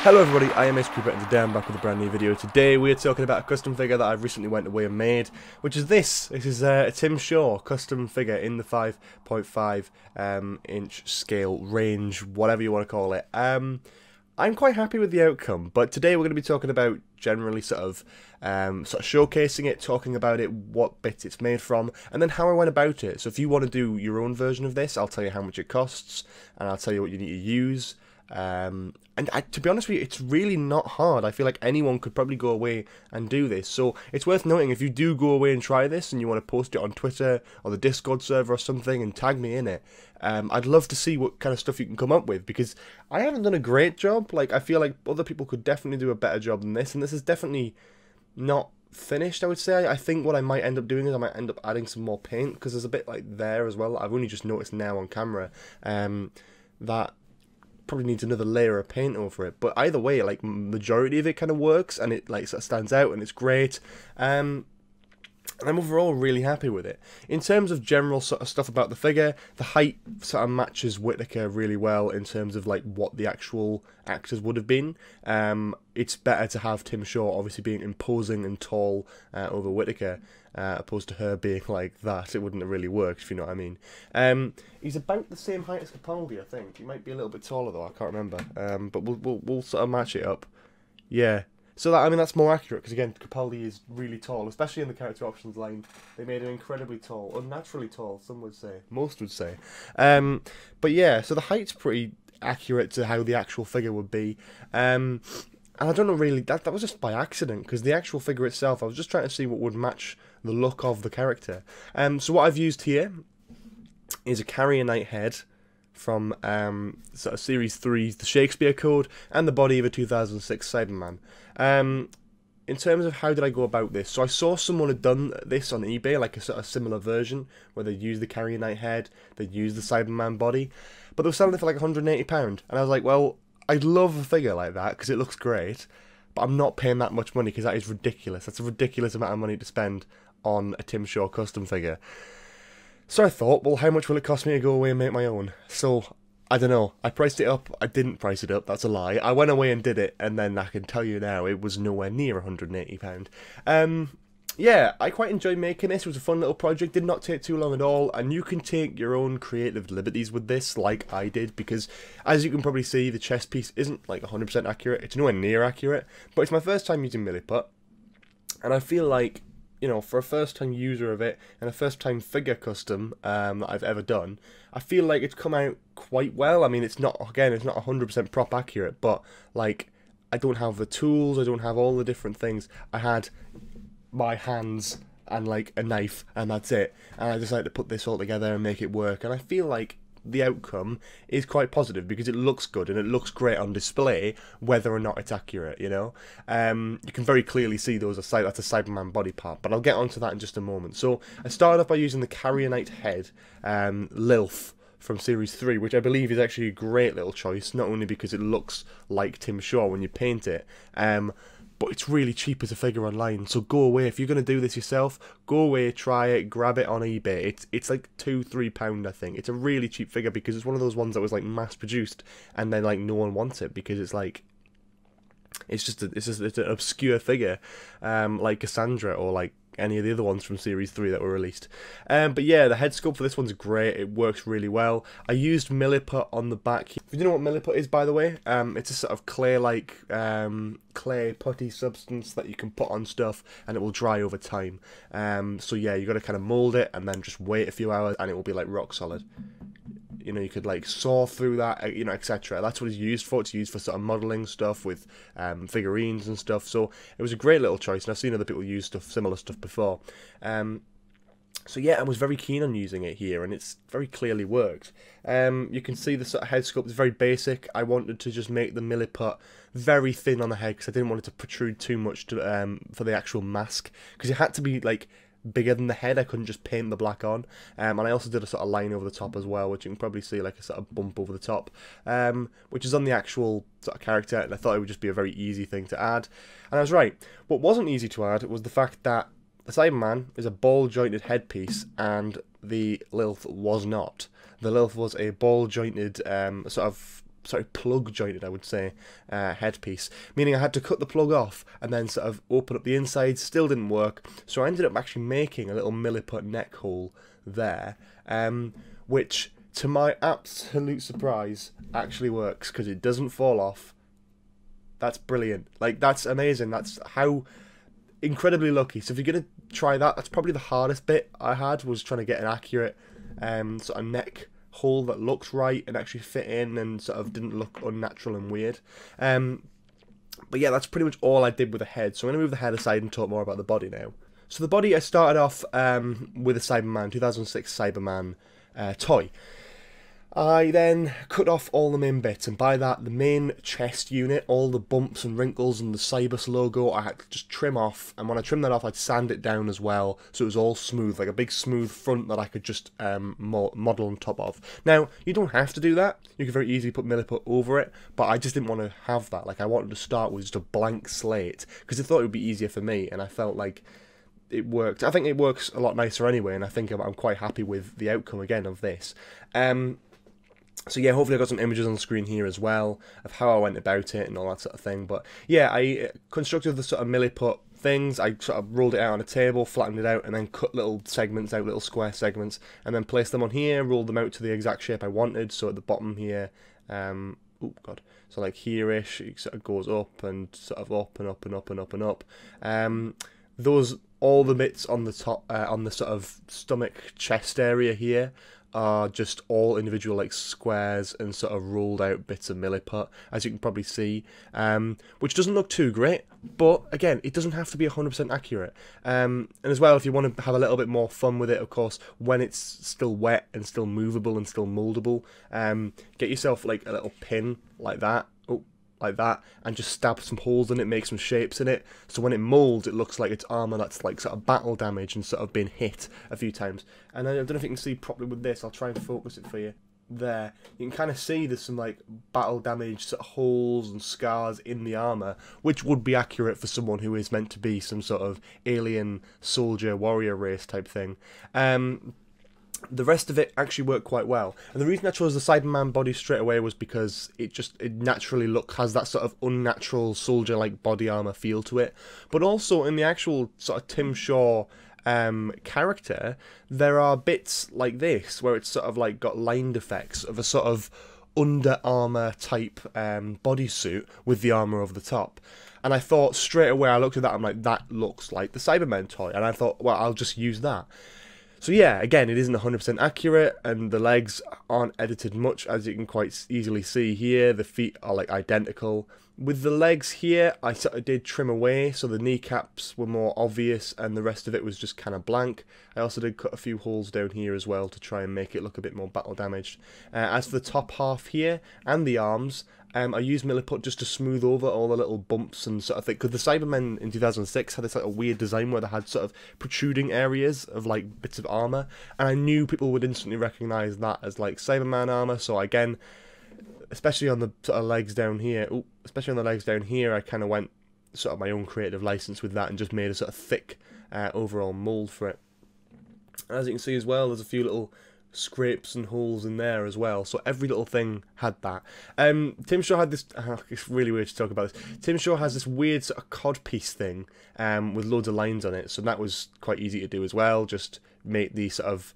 Hello everybody, I am Gratton, and today I'm back with a brand new video. Today we are talking about a custom figure that I've recently went away and made, which is this. This is a Tim Shaw custom figure in the 5.5 inch scale range, whatever you want to call it. I'm quite happy with the outcome, but today we're going to be talking about generally sort of showcasing it, talking about it, what bits it's made from, and then how I went about it. So if you want to do your own version of this, I'll tell you how much it costs, and I'll tell you what you need to use. To be honest with you, it's really not hard. I feel like anyone could probably go away and do this. So it's worth noting, if you do go away and try this and you want to post it on Twitter or the Discord server or something and tag me in it, I'd love to see what kind of stuff you can come up with, because I haven't done a great job. Like, I feel like other people could definitely do a better job than this, and this is definitely not finished, I would say. I think what I might end up doing is I might end up adding some more paint, because there's a bit like there as well. I've only just noticed now on camera that probably needs another layer of paint over it, but either way, like, majority of it kind of works, and it like sort of stands out, and it's great. And I'm overall really happy with it. In terms of general sort of stuff about the figure, the height sort of matches Whittaker really well in terms of like what the actual actors would have been. It's better to have Tim Shaw obviously being imposing and tall over Whittaker, opposed to her being like that. It wouldn't have really worked, if you know what I mean. He's about the same height as Capaldi, I think. He might be a little bit taller though, I can't remember. But we'll sort of match it up. Yeah. So that, I mean, that's more accurate, because again, Capaldi is really tall, especially in the character options line. They made him incredibly tall, unnaturally tall, some would say, most would say. But yeah, so the height's pretty accurate to how the actual figure would be. And I don't know really, that was just by accident, because the actual figure itself, I was just trying to see what would match the look of the character. So what I've used here is a Carrier Knight head from sort of Series 3's The Shakespeare Code, and the body of a 2006 Cyberman. In terms of how did I go about this, so I saw someone had done this on eBay, like a sort of similar version, where they used the Carrier Knight head, they used the Cyberman body, but they were selling it for like £180, and I was like, well, I'd love a figure like that, because it looks great, but I'm not paying that much money, because that is ridiculous. That's a ridiculous amount of money to spend on a Tim Shaw custom figure. So I thought, well, how much will it cost me to go away and make my own? So, I don't know. I priced it up. I didn't price it up. That's a lie. I went away and did it, and then I can tell you now, it was nowhere near £180. Yeah, I quite enjoyed making this. It was a fun little project. Did not take too long at all, and you can take your own creative liberties with this, like I did, because as you can probably see, the chest piece isn't like 100% accurate. It's nowhere near accurate, but it's my first time using Milliput, and I feel like, you know, for a first-time user of it, and a first-time figure custom that I've ever done, I feel like it's come out quite well. I mean, it's not, again, it's not 100% prop accurate, but, like, I don't have the tools, I don't have all the different things. I had my hands and, like, a knife, and that's it. And I decided to put this all together and make it work, and I feel like the outcome is quite positive, because it looks good and it looks great on display, whether or not it's accurate, you know. You can very clearly see that's a Cyberman body part, but I'll get onto that in just a moment. So I started off by using the Carrier Knight head, Lilf from Series 3, which I believe is actually a great little choice, not only because it looks like Tim Shaw when you paint it, but it's really cheap as a figure online. So go away, if you're going to do this yourself, go away, try it, grab it on eBay. It's like £2-3, I think. It's a really cheap figure, because it's one of those ones that was like mass produced, and then like no one wants it, because it's like, it's an obscure figure, like Cassandra or like any of the other ones from Series 3 that were released. But yeah, the head sculpt for this one's great. It works really well. I used Milliput on the back. If you don't know what Milliput is, by the way, it's a sort of clay-like, clay putty substance that you can put on stuff, and it will dry over time. So yeah, you got to kind of mold it, and then just wait a few hours, and it will be like rock solid. You know, you could like saw through that, you know, etc. That's what it's used for. It's used for sort of modelling stuff with figurines and stuff. So it was a great little choice, and I've seen other people use similar stuff before. So yeah, I was very keen on using it here, and it's very clearly worked. You can see the sort of head sculpt is very basic. I wanted to just make the Milliput very thin on the head, because I didn't want it to protrude too much to, for the actual mask, because it had to be like bigger than the head. I couldn't just paint the black on, and I also did a sort of line over the top as well, which you can probably see, like a sort of bump over the top, which is on the actual sort of character, and I thought it would just be a very easy thing to add, and I was right. What wasn't easy to add was the fact that the Cyberman is a ball-jointed headpiece, and the Lilf was not. The Lilf was a ball-jointed sort of plug jointed, I would say, headpiece, meaning I had to cut the plug off and then sort of open up the inside. Still didn't work, so I ended up actually making a little milliput neck hole there, which, to my absolute surprise, actually works because it doesn't fall off. That's brilliant. Like, that's amazing. That's how incredibly lucky. So if you're going to try that, that's probably the hardest bit I had, was trying to get an accurate sort of neck hole that looks right and actually fit in and sort of didn't look unnatural and weird. But yeah, that's pretty much all I did with the head. So I'm going to move the head aside and talk more about the body now. So the body, I started off with a Cyberman, 2006 Cyberman toy. I then cut off all the main bits, and by that, the main chest unit, all the bumps and wrinkles and the Cybus logo, I had to just trim off, and when I trimmed that off, I'd sand it down as well, so it was all smooth, like a big smooth front that I could just model on top of. Now, you don't have to do that, you can very easily put milliput over it, but I just didn't want to have that. Like, I wanted to start with just a blank slate, because I thought it would be easier for me, and I felt like it worked. I think it works a lot nicer anyway, and I think I'm quite happy with the outcome, again, of this. So yeah, hopefully I've got some images on the screen here as well of how I went about it and all that sort of thing. But yeah, I constructed the sort of milliput things. I sort of rolled it out on a table, flattened it out, and then cut little segments out, little square segments, and then placed them on here, rolled them out to the exact shape I wanted. So at the bottom here, oh god, so like here-ish, it sort of goes up and sort of up and up and up and up and up. Those, all the bits on the top, on the sort of stomach chest area here, are just all individual like squares and sort of rolled out bits of milliput, as you can probably see, which doesn't look too great, but again, it doesn't have to be 100% accurate. And as well, if you want to have a little bit more fun with it, of course, when it's still wet and still movable and still moldable, get yourself like a little pin like that, like that, and just stab some holes in it, make some shapes in it, so when it molds it looks like it's armour that's like sort of battle damage and sort of been hit a few times. And I don't know if you can see properly with this, I'll try and focus it for you. There, you can kind of see there's some like battle damage sort of holes and scars in the armour, which would be accurate for someone who is meant to be some sort of alien soldier warrior race type thing. The rest of it actually worked quite well, and the reason I chose the Cyberman body straight away was because it naturally has that sort of unnatural soldier-like body armor feel to it, but also in the actual sort of Tim Shaw character, there are bits like this where it's sort of like got lined effects of a sort of Under Armour type bodysuit with the armour over the top. And I thought straight away, I looked at that, I'm like, that looks like the Cyberman toy, and I thought, well, I'll just use that. So yeah, again, it isn't 100% accurate, and the legs aren't edited much, as you can quite easily see here. The feet are like identical. With the legs here, I sort of did trim away, so the kneecaps were more obvious, and the rest of it was just kind of blank. I also did cut a few holes down here as well to try and make it look a bit more battle damaged. As for the top half here, and the arms, I used milliput just to smooth over all the little bumps and sort of thing, because the Cybermen in 2006 had this like a weird design where they had sort of protruding areas of like bits of armour, and I knew people would instantly recognise that as like Cyberman armour, so again, especially on the sort of legs down here, I kind of went sort of my own creative license with that and just made a sort of thick overall mould for it. And as you can see as well, there's a few little scrapes and holes in there as well, so every little thing had that. Tim Shaw had this, it's really weird to talk about this, Tim Shaw has this weird sort of codpiece thing with loads of lines on it, so that was quite easy to do as well, just make the sort of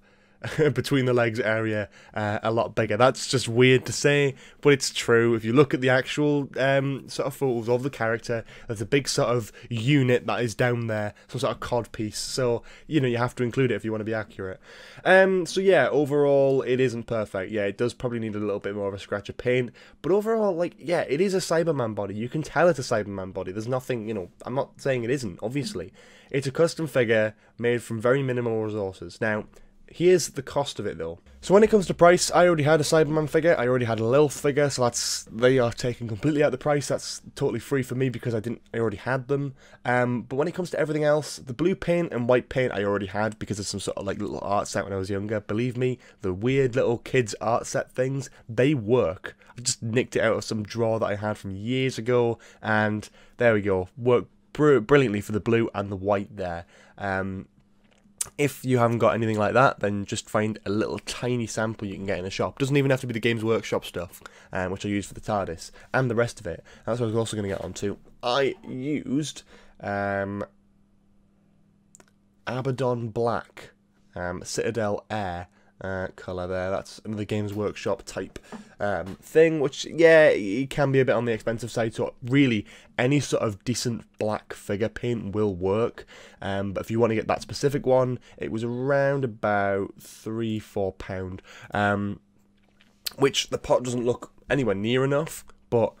between the legs area a lot bigger. That's just weird to say, but it's true. If you look at the actual sort of photos of the character, there's a big sort of unit that is down there, some sort of cod piece, so you know you have to include it if you want to be accurate. So yeah, overall it isn't perfect. Yeah, it does probably need a little bit more of a scratch of paint, but overall, like, yeah, it is a Cyberman body. You can tell it's a Cyberman body. There's nothing, you know, I'm not saying it isn't, obviously. It's a custom figure made from very minimal resources. Now, here's the cost of it though. So when it comes to price, I already had a Cyberman figure, I already had a Lilith figure, so they are taken completely out of the price. That's totally free for me because I already had them. But when it comes to everything else, the blue paint and white paint I already had because of some sort of like little art set when I was younger. Believe me, the weird little kids art set things, they work. I just nicked it out of some drawer that I had from years ago, and there we go. Worked brilliantly for the blue and the white there. If you haven't got anything like that, then just find a little tiny sample you can get in a shop. Doesn't even have to be the Games Workshop stuff, which I use for the TARDIS, and the rest of it. And that's what I was also going to get onto. I used Abaddon Black, Citadel Air colour there. That's another Games Workshop type thing, which, yeah, it can be a bit on the expensive side, so really any sort of decent black figure paint will work, but if you want to get that specific one, it was around about £3–4, which the pot doesn't look anywhere near enough, but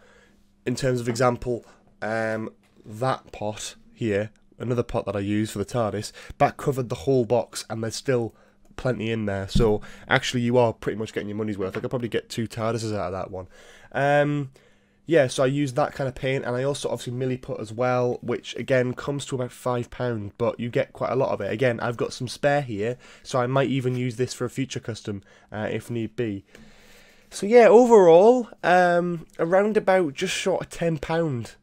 in terms of example, that pot here, another pot that I use for the TARDIS, that covered the whole box, and there's still plenty in there, so actually you are pretty much getting your money's worth. I could probably get 2 TARDISes out of that one. Yeah, so I use that kind of paint, and I also obviously milliput as well, which again comes to about £5, but you get quite a lot of it. Again, I've got some spare here, so I might even use this for a future custom if need be. So yeah, overall, around about just short of £10.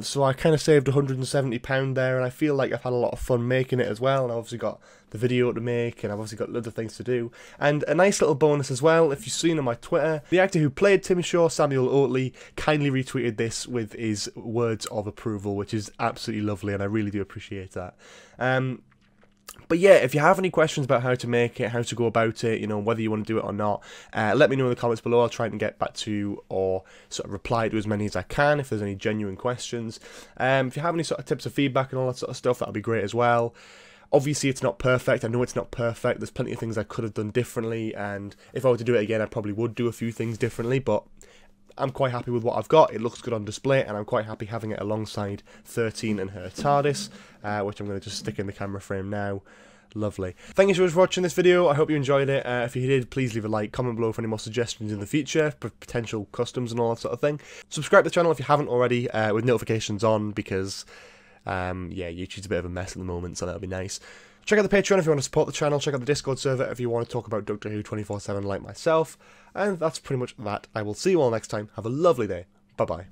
So I kind of saved £170 there, and I feel like I've had a lot of fun making it as well, and I've obviously got the video to make, and I've obviously got other things to do. And a nice little bonus as well, if you've seen on my Twitter, the actor who played Tim Shaw, Samuel Oatley, kindly retweeted this with his words of approval, which is absolutely lovely, and I really do appreciate that. But yeah, if you have any questions about how to make it, how to go about it, you know, whether you want to do it or not, let me know in the comments below. I'll try and get back to or sort of reply to as many as I can if there's any genuine questions. If you have any sort of tips or feedback and all that sort of stuff, that'll be great as well. Obviously, it's not perfect. I know it's not perfect. There's plenty of things I could have done differently, and if I were to do it again, I probably would do a few things differently, but I'm quite happy with what I've got. It looks good on display, and I'm quite happy having it alongside 13 and her TARDIS, which I'm going to just stick in the camera frame now. Lovely. Thank you so much for watching this video. I hope you enjoyed it. If you did, please leave a like, comment below for any more suggestions in the future, for potential customs and all that sort of thing. Subscribe to the channel if you haven't already, with notifications on, because yeah, YouTube's a bit of a mess at the moment, so that'll be nice. Check out the Patreon if you want to support the channel. Check out the Discord server if you want to talk about Doctor Who 24/7 like myself. And that's pretty much that. I will see you all next time. Have a lovely day. Bye-bye.